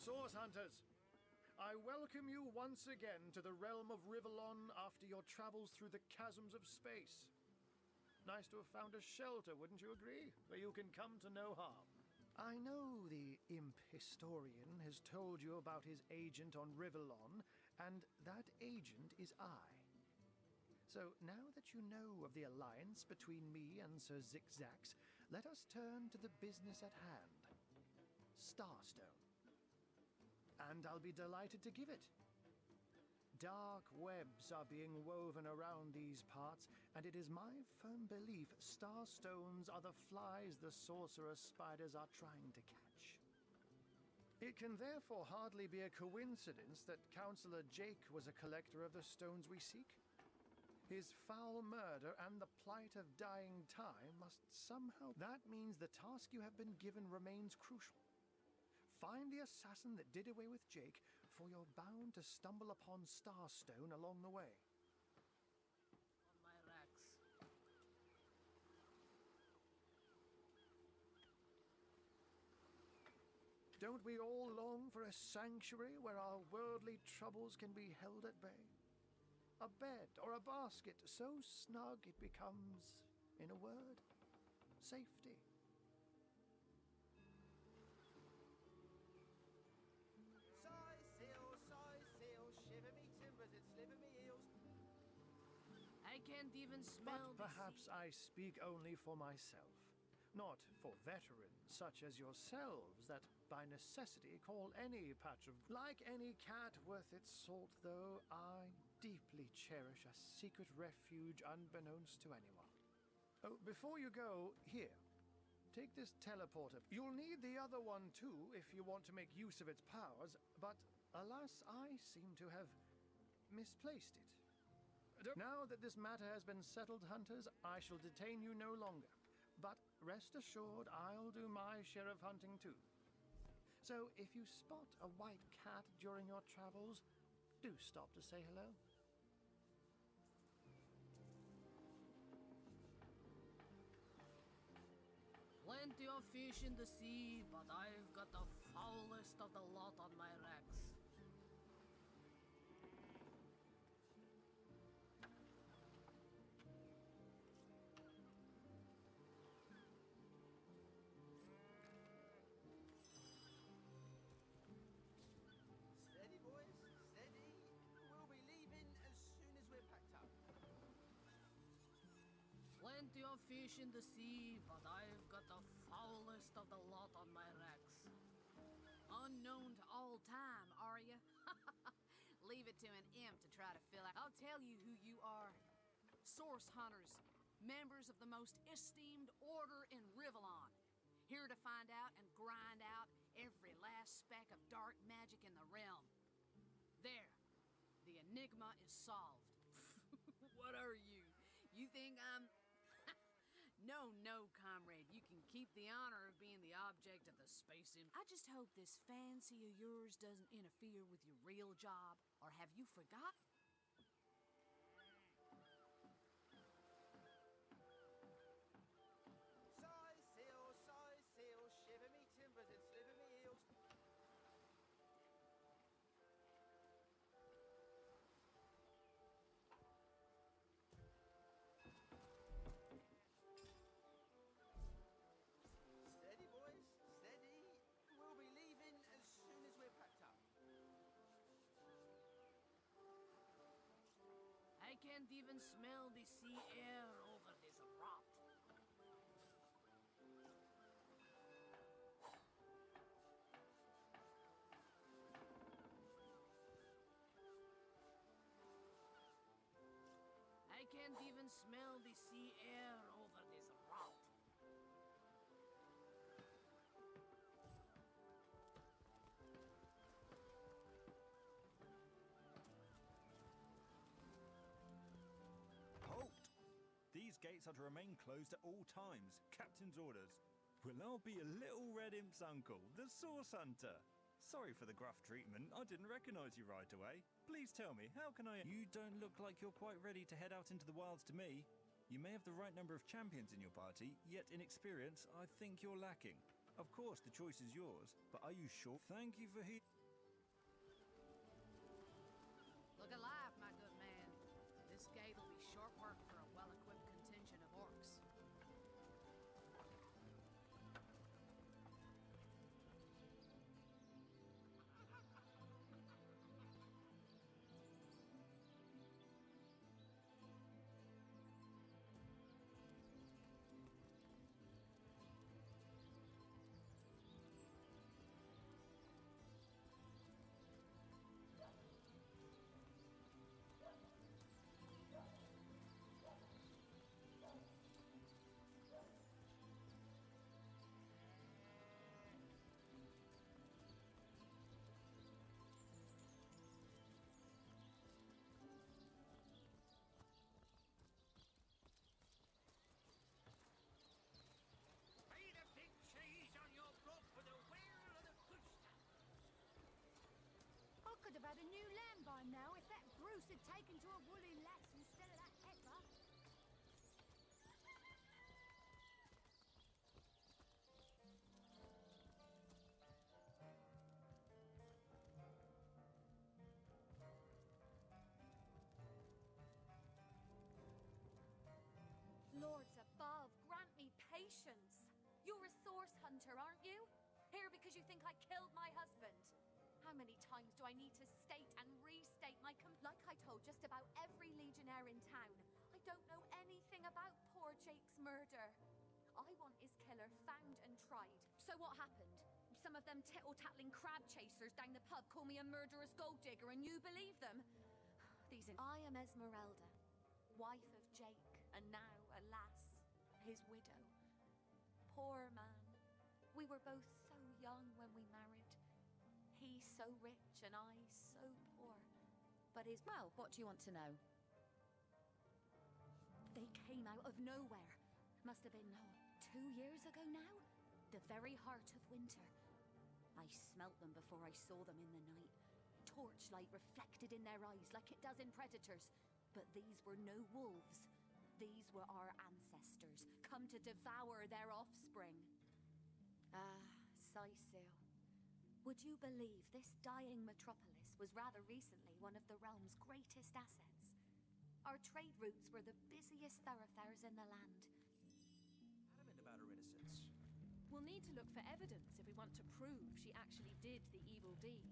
Source Hunters, I welcome you once again to the realm of Rivellon after your travels through the chasms of space. Nice to have found a shelter, wouldn't you agree? Where you can come to no harm. I know the imp historian has told you about his agent on Rivellon, and that agent is I. So now that you know of the alliance between me and Sir Zigzags, let us turn to the business at hand. Starstone. And I'll be delighted to give it. Dark webs are being woven around these parts, and it is my firm belief starstones are the flies the sorcerer spiders are trying to catch. It can therefore hardly be a coincidence that Councillor Jake was a collector of the stones we seek. His foul murder and the plight of dying time must somehow... That means the task you have been given remains crucial. Find the assassin that did away with Jake, for you're bound to stumble upon Starstone along the way. On my racks. Don't we all long for a sanctuary where our worldly troubles can be held at bay? A bed or a basket so snug it becomes, in a word, safety. Size seal, shiver me timbers and sliver me heels. I can't even smell. But perhaps I speak only for myself, not for veterans such as yourselves that by necessity call any patch of... Like any cat worth its salt, though, I deeply cherish a secret refuge unbeknownst to anyone. Oh, before you go, here. Take this teleporter. You'll need the other one too if you want to make use of its powers, but alas, I seem to have misplaced it. Now that this matter has been settled, Hunters, I shall detain you no longer. But rest assured, I'll do my share of hunting too. So if you spot a white cat during your travels, do stop to say hello. Plenty of fish in the sea, but I've got the foulest of the lot on my racks. Steady, boys, steady. We'll be leaving as soon as we're packed up. Plenty of fish in the sea, but I've got the foulest of the lot on my racks. Unknown to all time, are you? Leave it to an imp to try to fill out. I'll tell you who you are. Source Hunters, members of the most esteemed order in Rivellon. Here to find out and grind out every last speck of dark magic in the realm. There, the enigma is solved. What are you? You think I'm... No, comrade. You can keep the honor of being the object of the space imp. I just hope this fancy of yours doesn't interfere with your real job. Or have you forgotten? Size seal, shiver me timbers and sliver me heels. Steady, boys, steady. We'll be leaving as soon as we're packed up. I can't even smell the sea air over this rot. I can't even smell the sea air over this rot. Halt! These gates are to remain closed at all times. Captain's orders. Well, I'll be a little red imp's uncle, the Source Hunter. Sorry for the gruff treatment. I didn't recognize you right away. Please tell me, how can I... You don't look like you're quite ready to head out into the wilds to me. You may have the right number of champions in your party, yet in experience, I think you're lacking. Of course, the choice is yours, but are you sure? Thank you for could have had a new lamb by now if that Bruce had taken to a woolly lass instead of that heifer. Lords above, grant me patience. You're a source hunter, aren't you? Here because you think I killed my husband. How many times do I need to state and restate my like I told just about every legionnaire in town, I don't know anything about poor Jake's murder. I want his killer found and tried. So what happened? Some of them tittle-tattling crab chasers down the pub call me a murderous gold digger and you believe them? I am Esmeralda, wife of Jake, and now, alas, his widow. Poor man. We were both so young when we married. He so rich and I so poor. But well, what do you want to know? They came out of nowhere. Must have been 2 years ago now. The very heart of winter. I smelt them before I saw them in the night. Torchlight reflected in their eyes like it does in predators. But these were no wolves. These were our ancestors, come to devour their offspring. Ah, Sicil. Would you believe this dying metropolis was rather recently one of the realm's greatest assets? Our trade routes were the busiest thoroughfares in the land. Adamant about her innocence. We'll need to look for evidence if we want to prove she actually did the evil deed.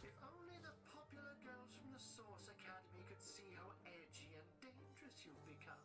If only the popular girls from the Source Academy could see how edgy and dangerous you've become.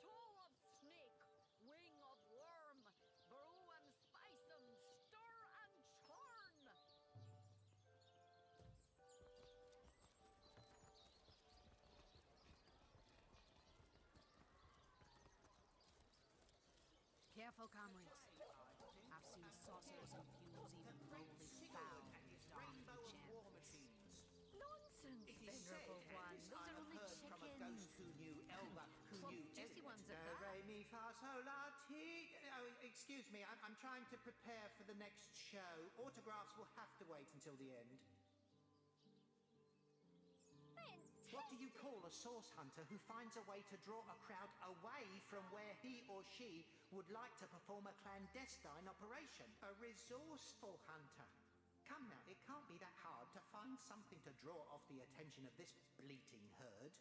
Toe of snake, wing of worm, brew and spice 'em, stir and churn. Careful, comrades. I've seen sorcerers and fools even morally foul in the dark enchantments. Nonsense, It is said, venerable and one. this Those I are have only heard from a chickens. ghost who knew Elba, who Well, knew juicy Elliot. ones at Do, that. re, mi, fa, sol, la, ti. Oh, excuse me, I'm trying to prepare for the next show. Autographs will have to wait until the end. What do you call a source hunter who finds a way to draw a crowd away from where he or she would like to perform a clandestine operation? A resourceful hunter. Come now, it can't be that hard to find something to draw off the attention of this bleating herd.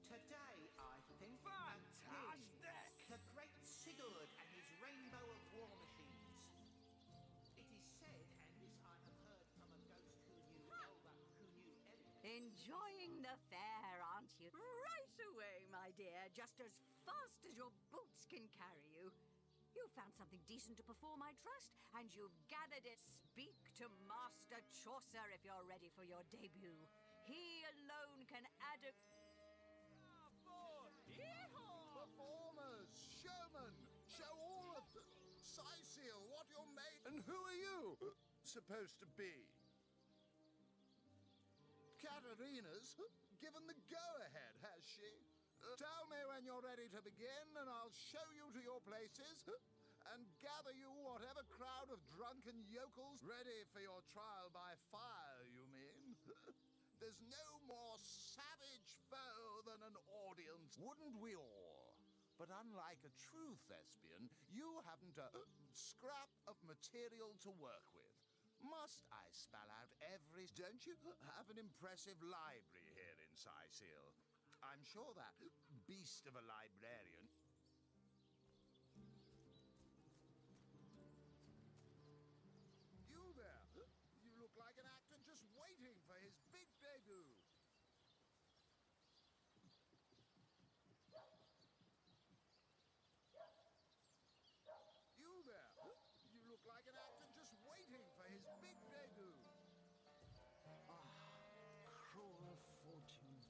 Today, I think, Fantastic! the great Sigurd and his rainbow of war machines. It is said, and this I have heard from a ghost who knew Elba, who knew Elliot. Enjoying the fair, aren't you? Right away, my dear, just as fast as your boots can carry you. You found something decent to perform, I trust, and you've gathered it. Speak to Master Chaucer if you're ready for your debut. He alone can add a... Performers, showmen, show all of them. Sicil, what you're made. And who are you supposed to be? Katerina's given the go-ahead, has she? Tell me when you're ready to begin, and I'll show you to your places and gather you whatever crowd of drunken yokels ready for your trial by fire, you mean? There's no more savage foe than an audience, wouldn't we all? But unlike a true thespian, you haven't a scrap of material to work with. Must I spell out every... Don't you have an impressive library here in Sicil? I'm sure that beast of a librarian... You there! You look like an actor just waiting for his big debut. You there! You look like an actor just waiting for his big debut. Cruel fortune.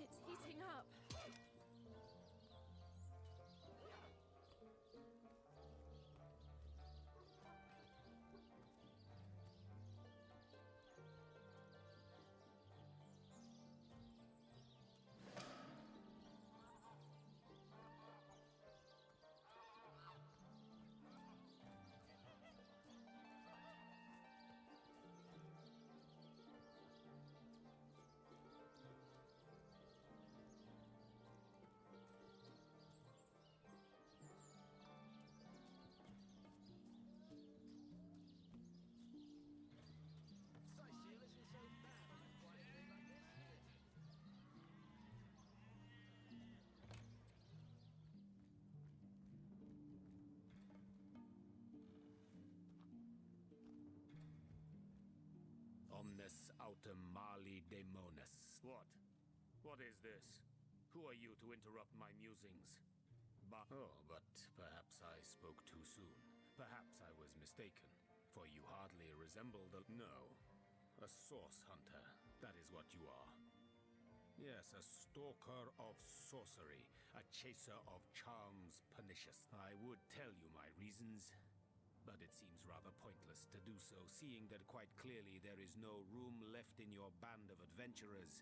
It's heating up. Omnes autem mali daemones. What? What is this? Who are you to interrupt my musings? Oh, but perhaps I spoke too soon. Perhaps I was mistaken, for you hardly resemble the... No, a source hunter. That is what you are. Yes, a stalker of sorcery, a chaser of charms pernicious. I would tell you my reasons, but it seems rather pointless to do so, seeing that quite clearly there is no room left in your band of adventurers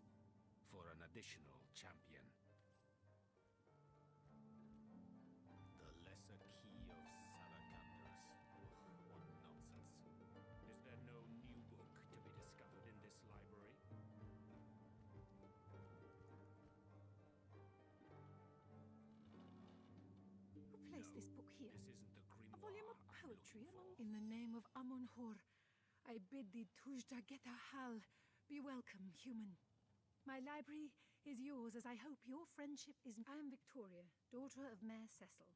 for an additional champion. The Lesser Key of Salacandras. What nonsense. Is there no new book to be discovered in this library? Who placed this book here? This isn't the grimoire. A volume of I'm poetry looking among... for. In the name of Amon-Hor, I bid thee Tujda Geta Hal. Be welcome, human. My library is yours, as I hope your friendship is... I am Victoria, daughter of Mayor Cecil.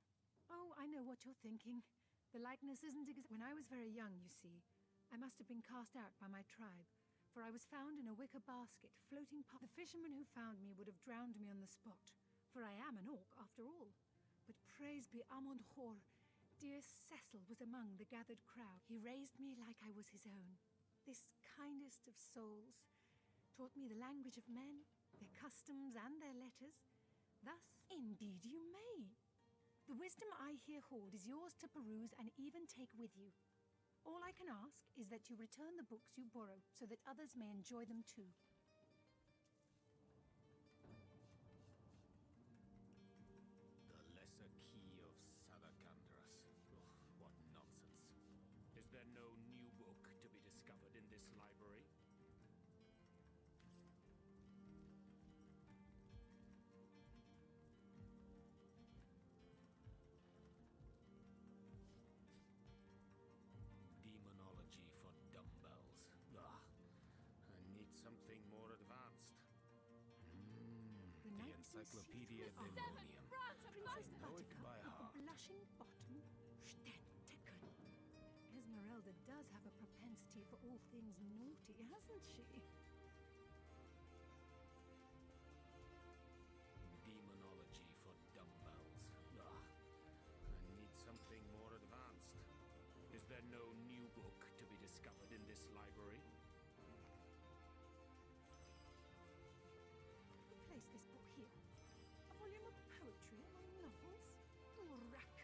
Oh, I know what you're thinking. The likeness isn't When I was very young, you see, I must have been cast out by my tribe, for I was found in a wicker basket floating past... The fisherman who found me would have drowned me on the spot, for I am an orc after all. But praise be Amon-Hor, dear Cecil was among the gathered crowd. He raised me like I was his own. This kindest of souls taught me the language of men, their customs and their letters. Thus, indeed you may. The wisdom I here hoard is yours to peruse and even take with you. All I can ask is that you return the books you borrow so that others may enjoy them too. The Lesser Key of Salacandras. What nonsense. Is there no new book to be discovered in this library? Demonology for dumbbells. I need something more advanced. The The night Encyclopedia can see through Demonium. Princess I know it Buttercup by of the heart. Blushing Bottom, Stetteken. Esmeralda does have a propensity for all things naughty, hasn't she? Demonology for dumbbells. I need something more advanced. Is there no new book to be discovered in this library? Who placed this book here? A volume of poetry among novels? Urak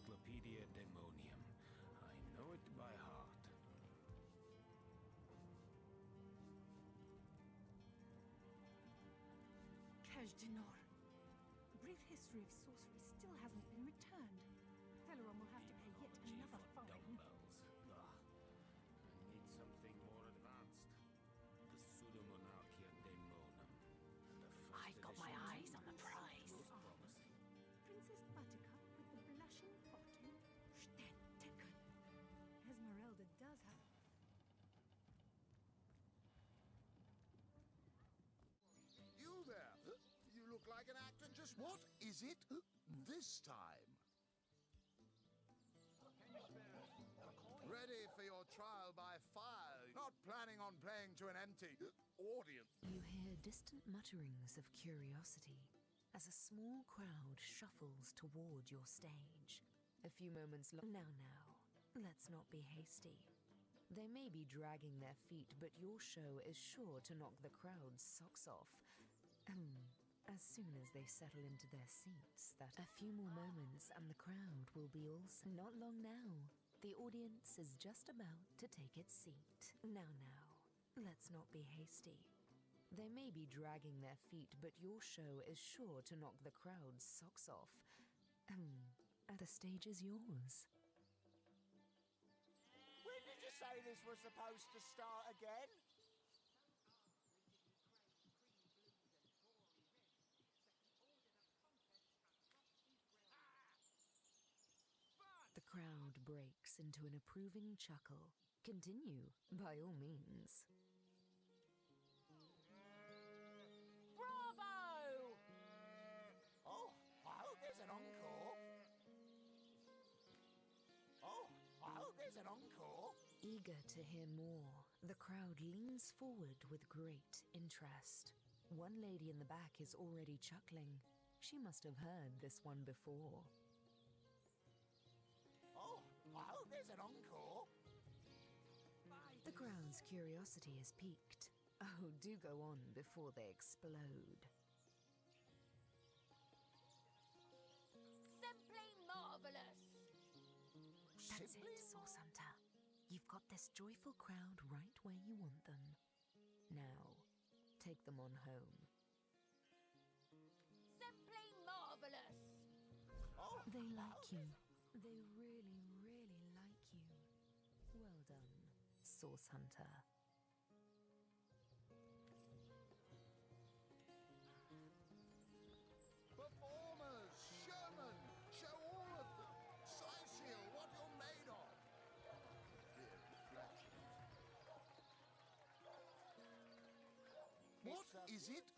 Encyclopedia Daemonium. I know it by heart. Kajdanor. A brief history of sorcery still hasn't been returned. Teleron will have to pay yet another For fine. dumbbells. Ugh. I need something more advanced. The Pseudomonarchia Daemonum. The first I've got my edition eyes on the prize. most promising. Princess Buttercup with the blushing bottom. Steadticken. Esmeralda does have... You there! You look like an actor just... What is it this time? Ready for your trial by fire. Not planning on playing to an empty audience. You hear distant mutterings of curiosity as a small crowd shuffles toward your stage. A few moments now, let's not be hasty. They may be dragging their feet, but your show is sure to knock the crowd's socks off. As soon as they settle into their seats, that a few more moments and the crowd will be also not long now. The audience is just about to take its seat. Now, let's not be hasty. They may be dragging their feet, but your show is sure to knock the crowd's socks off. The stage is yours. When did you say this was supposed to start again? The crowd breaks into an approving chuckle. Continue, by all means. Bravo! Oh, I hope there's an encore. Oh, I hope there's an encore. Eager to hear more, the crowd leans forward with great interest. One lady in the back is already chuckling. She must have heard this one before. Oh, I hope there's an encore. The crowd's curiosity is piqued. Oh, do go on before they explode. Simply marvelous. That's it, Source Hunter. You've got this joyful crowd right where you want them. Now, take them on home. Simply marvelous. Oh, They like you. They really, really like you. Well done, Source Hunter. Performers, showmen, show all of them. Seal what you're made of. Dear reflections. What is it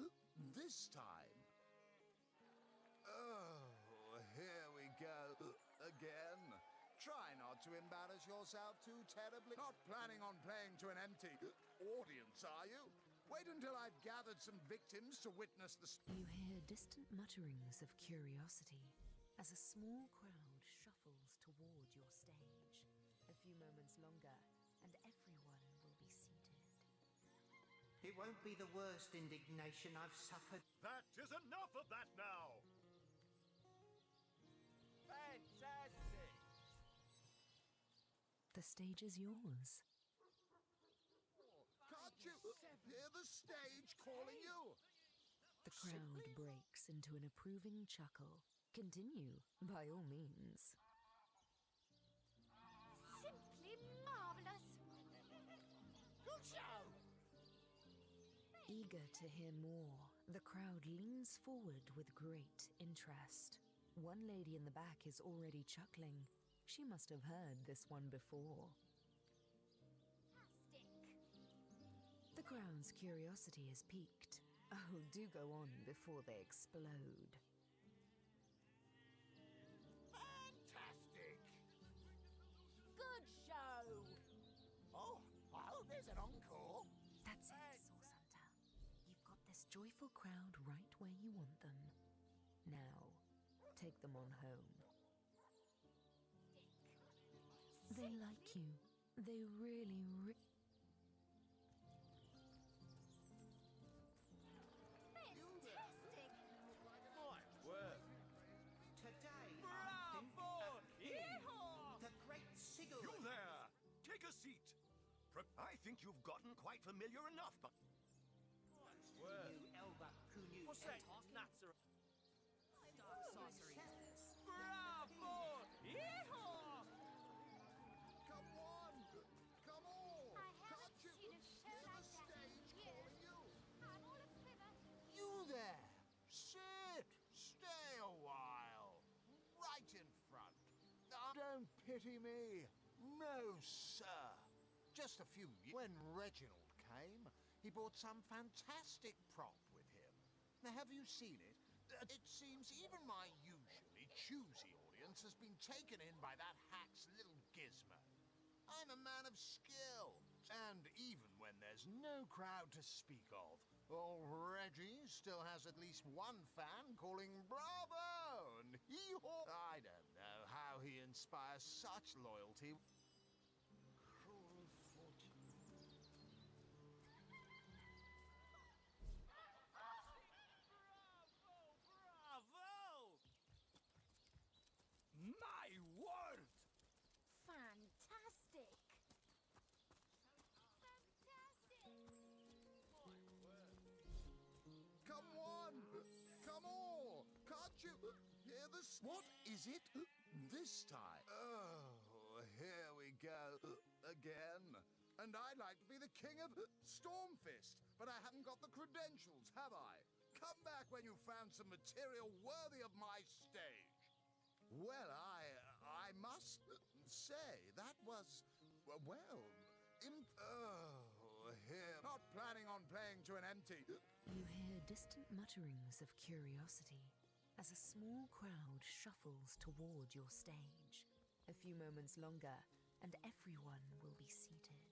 this time? Oh, here we go again. Try not to embarrass yourself too terribly. Not planning on playing to an empty audience, are you? Wait until I've gathered some victims to witness the... You hear distant mutterings of curiosity as a small crowd shuffles toward your stage. A few moments longer, and everyone will be seated. It won't be the worst indignation I've suffered. That is enough of that now! Fantastic! The stage is yours. Can't you hear the stage calling you? The crowd breaks into an approving chuckle. Continue, by all means. Simply marvelous. Good show! Eager to hear more, the crowd leans forward with great interest. One lady in the back is already chuckling. She must have heard this one before. Fantastic. The crowd's curiosity is piqued. Oh, do go on before they explode. Fantastic! Good show! Oh, I hope there's an encore. That's it, Source Hunter. You've got this joyful crowd right where you want them. Now, take them on home. They like you. They really, Fantastic. My word. Today, Bravo! I think... seat. I think you've gotten quite familiar enough, but... You Elba Kunu. What's that nuts are? Dog saucery is this? Bravo! Yeehaw! Come on! Come on! I haven't Can't seen a show hear like the that in stage years. calling you? I'm all a quiver. You there! Sit! Stay a while! Right in front. Don't pity me. No, sir. Just a few years. When Reginald came, he brought some fantastic prop with him. Now, have you seen it? It seems even my usually choosy audience has been taken in by that hack's little gizmo. I'm a man of skill, and even when there's no crowd to speak of, old Reggie still has at least one fan calling bravo and hee-haw. I don't know how he inspires such loyalty. Cruel fortune. Bravo! My word! Fantastic. Come on! Come on! Can't you hear this? What is it this time? Oh, here we go again. And I'd like to be the king of Stormfist, but I haven't got the credentials, have I? Come back when you've found some material worthy of my stage. Well, I must say that was, well, here. Not planning on playing to an empty. You hear distant mutterings of curiosity as a small crowd shuffles toward your stage. A few moments longer, and everyone will be seated.